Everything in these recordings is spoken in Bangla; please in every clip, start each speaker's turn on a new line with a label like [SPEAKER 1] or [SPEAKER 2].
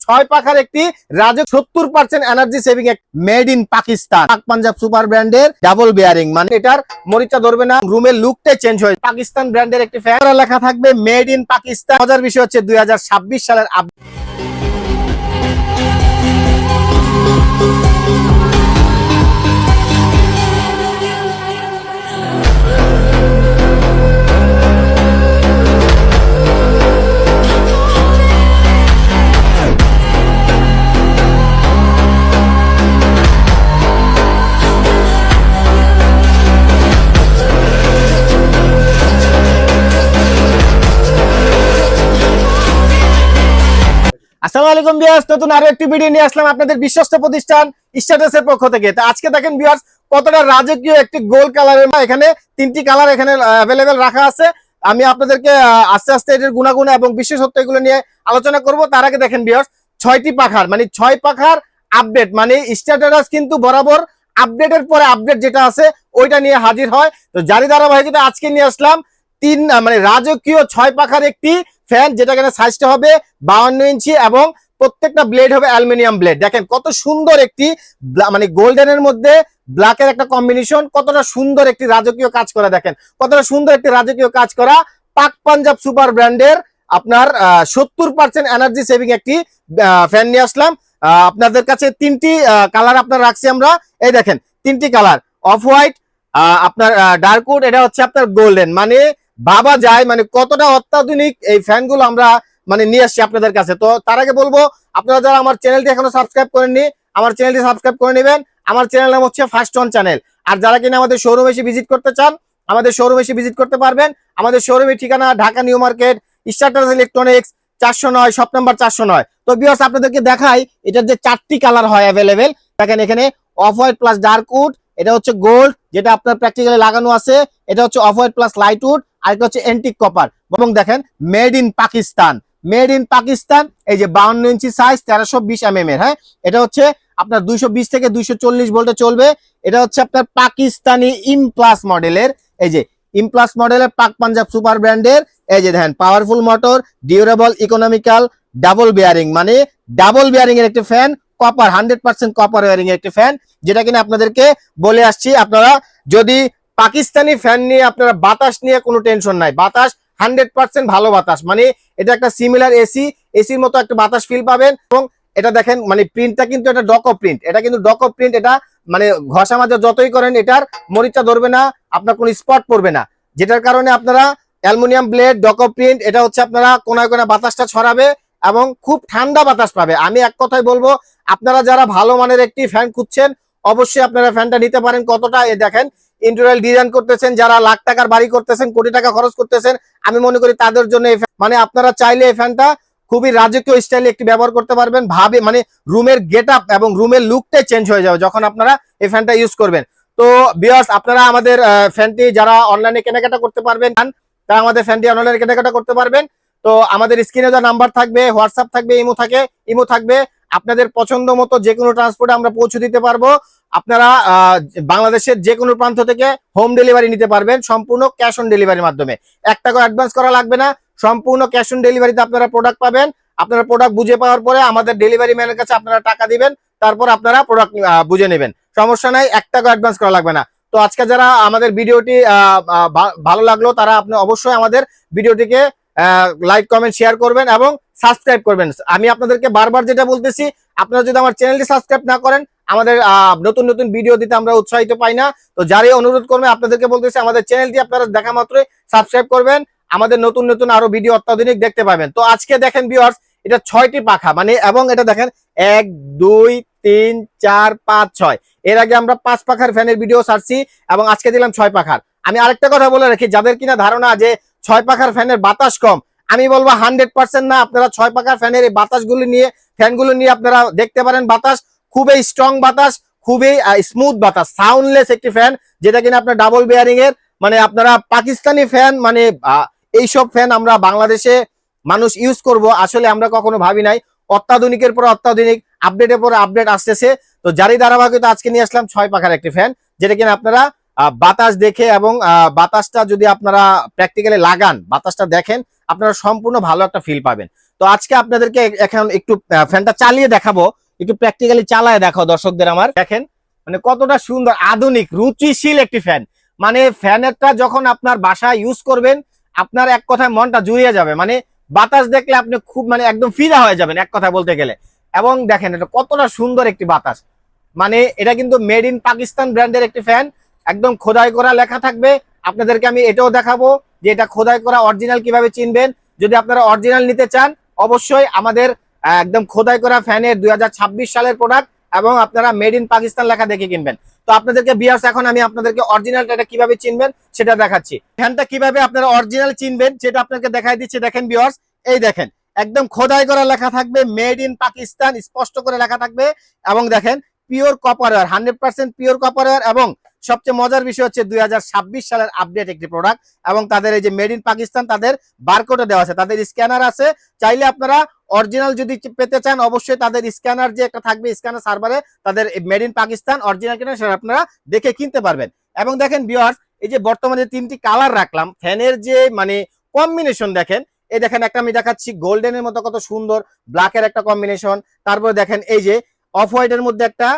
[SPEAKER 1] ছয় পাখার একটি রাজক 70% energy saving made in Pakistan পাক পাঞ্জাব সুপার ব্র্যান্ডের ডাবল বেয়ারিং, মানে এটার মরিচা ধরবে না, রুমের লুকটাই চেঞ্জ হয়ে পাকিস্তান ব্র্যান্ডের একটি ফ্যান লেখা থাকবে মেড ইন পাকিস্তান। মজার বিষয় হচ্ছে 2026 সালের আসসালামু আলাইকুম ভিউয়ার্স, নতুন আরো একটি ভিডিও নিয়ে আসলাম আপনাদের বিশ্বস্ত প্রতিষ্ঠান স্ট্যাটাসের পক্ষ থেকে। তো আজকে দেখেন ভিউয়ার্স কতটা রাজকীয় একটি গোল্ড কালারের, এখানে তিনটি কালার এখানে अवेलेबल রাখা আছে। আমি আপনাদেরকে আস্তে আস্তে এর গুণাগুণ এবং বিশেষত্ব এগুলো নিয়ে আলোচনা করব। তার আগে দেখেন ভিউয়ার্স 6টি পাখার মানে 6 পাখার আপডেট, মানে স্ট্যাটাস কিন্তু বরাবর আপডেটের পরে আপডেট যেটা আছে ওইটা নিয়ে হাজির হয়। তো জারি ধারাবাহিকতা আজকে নিয়ে আসলাম মানে রাজকীয় 6 পাখার একটি ফ্যান, যেটা এখানে সাইজটা হবে 52 ইঞ্চি এবং প্রত্যেকটা ব্লেড হবে অ্যালুমিনিয়াম ব্লেড। দেখেন কত সুন্দর একটি মানে গোল্ডেনের মধ্যে ব্ল্যাকের একটা কম্বিনেশন, কতটা সুন্দর একটি রাজকীয় কাজ করা, দেখেন কতটা সুন্দর একটি রাজকীয় কাজ করা পাক পাঞ্জাব সুপার ব্র্যান্ডের আপনার 70% এনার্জি সেভিং একটি ফ্যান নিয়ে আসলাম আপনাদের কাছে। তিনটি কালার আপনার রাখছি আমরা, এই দেখেন তিনটি কালার, অফ হোয়াইট, আপনার ডার্ক উড, এটা হচ্ছে আপনার গোল্ডেন। মানে ভাবা যায় মানে কতটা অত্যাধুনিক এই ফ্যানগুলো আমরা মানে নিয়ে আসছি আপনাদের কাছে। তো তার আগে বলবো আপনারা যারা আমার চ্যানেলটি এখনো সাবস্ক্রাইব করেননি আমার চ্যানেলটি সাবস্ক্রাইব করে নেবেন। আমার চ্যানেল নাম হচ্ছে ফার্স্ট অন চ্যানেল। আর যারা কিনা আমাদের শোরুম এসে ভিজিট করতে চান আমাদের শোরুম এসে ভিজিট করতে পারবেন। আমাদের শোরুমের ঠিকানা Dhaka new market, status electronics, 409 shop number 409। তো ভিউয়ার্স আপনাদেরকে দেখাই এটার যে 4টি কালার হয় अवेलेबल। দেখেন এখানে off white plus dark wood, এটা হচ্ছে গোল্ড যেটা আপনার প্র্যাকটিক্যালি লাগানো আছে, এটা হচ্ছে off white plus light wood, আর এটা হচ্ছে এন্টিক কপার, এবং দেখেন made in Pakistan. Made in Pakistan, এই যে 52 ইঞ্চি সাইজ 1320 mm এর। হ্যাঁ, এটা হচ্ছে আপনার 220 থেকে 240 ভোল্টে চলবে। এটা হচ্ছে আপনার পাকিস্তানি ইমপ্লাস মডেলের, এই যে ইমপ্লাস মডেলের পাক পাঞ্জাব সুপার ব্র্যান্ডের। এই যে দেখেন powerful motor, durable, economical, double bearing, মানে ডাবল বেয়ারিং এর একটি ফ্যান, কপার 100% কপার ওয়্যারিং এর একটি ফ্যান, যেটা কিনা আপনাদেরকে বলে আসছি। আপনারা যদি পাকিস্তানি ফ্যান নিয়ে আপনারা বাতাস নিয়ে কোনো টেনশন নাই, বাতাস 100% ভালো বাতাস, মানে এটা একটা সিমিলার এসির মতো একটা বাতাস ফিল পাবেন। এবং এটা দেখেন মানে প্রিন্টটা কিন্তু এটা ডকো প্রিন্ট, এটা কিন্তু ডকো প্রিন্ট, এটা মানে ঘষা মাজা যতই করেন এটার মরিচা ধরবে না, আপনার কোনো স্পট পড়বে না, যেটার কারণে আপনারা অ্যালুমিনিয়াম ব্লেড ডকো প্রিন্ট, এটা হচ্ছে আপনারা কোনায় কোনায় বাতাসটা ছড়াবে এবং খুব ঠান্ডা বাতাস পাবে। আমি এক কথাই বলবো আপনারা যারা ভালো মানের একটি ফ্যান খুঁজছেন অবশ্যই আপনারা ফ্যানটা নিতে পারেন। কতটা এ দেখেন ইন্টেরিয়র ডিজাইন করতেছেন, যারা লাখ টাকার বাড়ি করতেছেন, কোটি টাকা খরচ করতেছেন, আমি মনে করি তাদের জন্য মানে আপনারা চাইলে এই ফ্যানটা খুবই রাজকীয় স্টাইলে একটি ব্যবহার করতে পারবেন। ভাবে মানে রুমের গেট আপ এবং রুমের লুকটাই চেঞ্জ হয়ে যাবে যখন আপনারা এই ফ্যানটা ইউজ করবেন। তো ভিউয়ার্স আপনারা আমাদের ফ্যানটি যারা অনলাইনে কেনাকাটা করতে পারবেন তারা আমাদের ফ্যানটি অনলাইনে কেনাকাটা করতে পারবেন। তো আমাদের স্ক্রিনে যা নাম্বার থাকবে, হোয়াটসঅ্যাপ থাকবে, ইমো থাকবে, আপনাদের পছন্দ মতো যে কোনো ট্রান্সপোর্টে আমরা পৌঁছে দিতে পারবো। আপনারা বাংলাদেশের যে কোনো প্রান্ত থেকে হোম ডেলিভারি নিতে পারবেন সম্পূর্ণ ক্যাশ অন ডেলিভারির মাধ্যমে। 1 টাকা অ্যাডভান্স করা লাগবে না, সম্পূর্ণ ক্যাশ অন ডেলিভারিতে আপনারা প্রোডাক্ট পাবেন। আপনারা প্রোডাক্ট বুঝে পাওয়ার পরে আমাদের ডেলিভারি ম্যানের কাছে আপনারা টাকা দিবেন, তারপর আপনারা প্রোডাক্ট বুঝে নেবেন, সমস্যা নাই, 1 টাকা অ্যাডভান্স করা লাগবে না। তো আজকে যারা আমাদের ভিডিওটি ভালো লাগলো তারা আপনি অবশ্যই আমাদের ভিডিওটিকে লাইক কমেন্ট শেয়ার করবেন এবং সাবস্ক্রাইব করবেন। আমি আপনাদেরকে বারবার যেটা বলতেছি, আপনারা যদি আমার চ্যানেলটি সাবস্ক্রাইব না করেন আমাদের নতুন নতুন ভিডিও দিতে আমরা উৎসাহিত পাই না। তো যারাই অনুরোধ করবে আপনাদেরকে বলতেছি আমাদের চ্যানেলটি আপনারা দেখা মাত্রই সাবস্ক্রাইব করবেন, আমাদের নতুন নতুন আরো ভিডিও অত্যাধুনিক দেখতে পাবেন। তো আজকে দেখেন ভিউয়ার্স এটা 6টি পাখা, মানে এবং এটা দেখেন 1 2 3 4 5 6, এর আগে আমরা 5 পাখার ফ্যানের ভিডিও ছাড়ছি এবং আজকে দিলাম 6 পাখার। আমি আরেকটা কথা বলে রাখি, যাদের কিনা ধারণা যে 6 পাখার ফ্যানের বাতাস কম, আমি বলবো 100% না। আপনারা 6 পাখার ফ্যানের এই ফ্যানগুলো নিয়ে আপনারা দেখতে পারেন, বাতাস খুবই স্ট্রং বাতাস, খুবই স্মুথ বাতাস, সাউন্ডলেস একটি ফ্যান, যেটা কিনা আপনার ডাবল বেয়ারিং এর। মানে আপনারা পাকিস্তানি ফ্যান মানে এইসব ফ্যান আমরা বাংলাদেশে মানুষ ইউজ করব আসলে আমরা কখনো ভাবি নাই। অত্যাধুনিকের পর অত্যাধুনিক, আপডেটের পর আপডেট আসতেছে। তো যারই ধারাবাহিকতা আজকে নিয়ে আসলাম 6 পাখার একটি ফ্যান, যেটা কিনা আপনারা বাতাস দেখে এবং বাতাসটা যদি আপনারা প্র্যাকটিক্যালি লাগান, বাতাসটা দেখেন, আপনারা সম্পূর্ণ ভালো একটা ফিল পাবেন। তো আজকে আপনাদেরকে এখন একটু ফ্যানটা চালিয়ে দেখাবো, একটু প্র্যাকটিক্যালি চালায় দেখাও দর্শকদের আমার। দেখেন মানে কতটা সুন্দর আধুনিক রুচিশীল একটি ফ্যান। মানে ফ্যানেরটা যখন আপনার বাসায় ইউজ করবেন, আপনার এক কথায় মনটা জুড়িয়ে যাবে। মানে বাতাস দেখলে আপনি খুব মানে একদম ফিদা হয়ে যাবেন এক কথা বলতে গেলে। এবং দেখেন এটা কতটা সুন্দর একটি বাতাস। মানে এটা কিন্তু মেড ইন পাকিস্তান ব্র্যান্ডের একটি ফ্যান, একদম খোদাই করা লেখা থাকবে। আপনাদেরকে আমি এটাও দেখাবো যে এটা খোদাই করা অরিজিনাল কিভাবে চিনবেন। যদি আপনারা অরিজিনাল নিতে চান অবশ্যই আমাদের একদম খোদাই করা ফ্যানের 2026 সালের প্রোডাক্ট এবং আপনারা মেড ইন পাকিস্তান লেখা দেখে কিনবেন। তো আপনাদেরকে বিয়ার্স এখন আমি আপনাদেরকে অরিজিনালটা এটা কিভাবে চিনবেন সেটা দেখাচ্ছি। ফ্যানটা কিভাবে আপনারা অরিজিনাল চিনবেন সেটা আপনাকে দেখাই দিচ্ছি। দেখেন বিয়ার্স, এই দেখেন একদম খোদাই করা লেখা থাকবে মেড ইন পাকিস্তান, স্পষ্ট করে লেখা থাকবে। এবং দেখেন pure copper wire, 100% pure copper wire. এবং সবচেয়ে মজার বিষয় হচ্ছে 2026 সালের আপডেট একটি প্রোডাক্ট। এবং তাদের এই যে মেড ইন পাকিস্তান তাদের বারকোডে দেওয়া আছে, তাদের স্ক্যানার আছে। চাইলে আপনারা অরিজিনাল যদি পেতে চান অবশ্যই তাদের স্ক্যানার যে একটা থাকবে স্ক্যানার সার্ভারে তাদের মেড ইন পাকিস্তান অরিজিনাল কিনা সেটা আপনারা দেখে কিনতে পারবেন। এবং দেখেন ভিউয়ার্স, এই যে বর্তমানে 3টি কালার রাখলাম ফ্যানের যে মানে কম্বিনেশন দেখেন। এই দেখেন একটা আমি দেখাচ্ছি গোল্ডেনের মতো কত সুন্দর ব্ল্যাকের একটা কম্বিনেশন। তারপরে দেখেন এই যে অফ হোয়াইটের মধ্যে একটা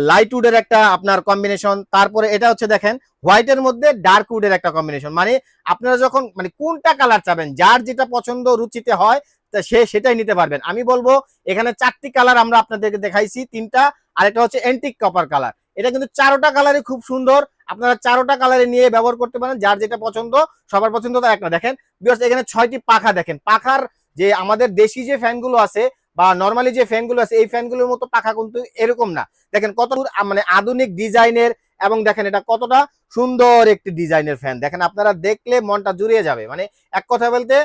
[SPEAKER 1] লাইট উডের একটা আপনার কম্বিনেশন। তারপরে এটা হচ্ছে দেখেন হোয়াইটের মধ্যে ডার্ক উডের একটা কম্বিনেশন। মানে আপনারা যখন মানে কোনটা কালার চাবেন যার যেটা পছন্দ রুচিতে হয় সে সেটাই নিতে পারবেন। আমি বলবো এখানে 4টি কালার আমরা আপনাদেরকে দেখাইছি, 3টা আর একটা হচ্ছে এন্টিক কপার কালার। এটা কিন্তু 4টা কালারই খুব সুন্দর, আপনারা 4টা কালারে নিয়ে ব্যবহার করতে পারেন যার যেটা পছন্দ। সবার পছন্দ তো একটা। দেখেন বিকজ এখানে 6টি পাখা, দেখেন পাখার যে আমাদের দেশি যে ফ্যানগুলো আছে বা নর্মালি যে ফ্যানগুলো আছে এই ফ্যানগুলোর মতো পাখা কিন্তু এরকম না। দেখেন কত মানে আধুনিক ডিজাইনের এবং দেখেন এটা কতটা সুন্দর একটি ডিজাইনের ফ্যান। দেখেন আপনারা দেখলে মনটা জুড়িয়ে যাবে। মানে এক কথা বলতে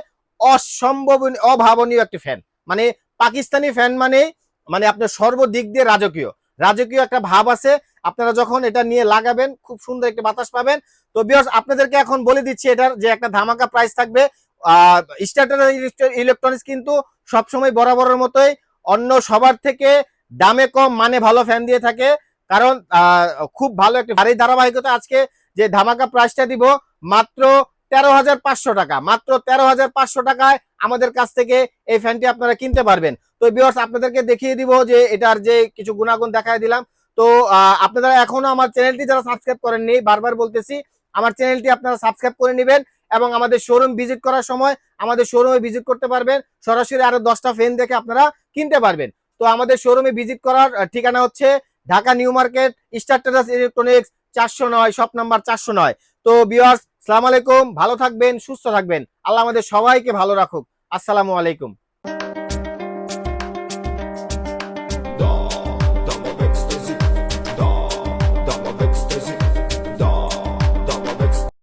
[SPEAKER 1] অসম্ভব অভাবনীয় একটি ফ্যান। মানে পাকিস্তানি ফ্যান মানে মানে আপনার সর্বদিক দিয়ে রাজকীয় রাজকীয় একটা ভাব আছে। আপনারা যখন এটা নিয়ে লাগাবেন খুব সুন্দর একটি বাতাস পাবেন। তো ভিউয়ার্স আপনাদেরকে এখন বলে দিচ্ছি এটার যে একটা ধামাকা প্রাইস থাকবে। স্টার্টার ইলেকট্রনিক্স কিন্তু সবসময় বরাবরের মতোই অন্য সবার থেকে দামে কম মানে ভালো ফ্যান দিয়ে থাকে। কারণ খুব ভালো একটি ভারী ধারাবাহিকতা আজকে যে ধামাকা প্রাইসটা দিব মাত্র 13,500 টাকা। মাত্র 13,500 টাকায় আমাদের কাছ থেকে এই ফ্যানটি আপনারা কিনতে পারবেন। তো ভিউয়ার্স আপনাদেরকে দেখিয়ে দিব যে এটার যে কিছু গুণাগুণ দেখায় দিলাম। তো আপনারা এখনো আমার চ্যানেলটি যারা সাবস্ক্রাইব করেননি বারবার বলতেছি আমার চ্যানেলটি আপনারা সাবস্ক্রাইব করে নেবেন এবং আমাদের শোরুম ভিজিট করার সময় আমাদের শোরুমে ভিজিট করতে পারবেন। সরাসরি আরো 10টা ফ্যান দেখে আপনারা কিনতে পারবেন। তো আমাদের শোরুমে ভিজিট করার ঠিকানা হচ্ছে ঢাকা নিউ মার্কেট, স্টারটাস ইলেকট্রনিক্স 409, শপ নাম্বার 409। তো ভিউয়ার্স আসসালামু আলাইকুম, ভালো থাকবেন, সুস্থ থাকবেন, আল্লাহ আমাদের সবাইকে ভালো রাখুক। আসসালামু আলাইকুম।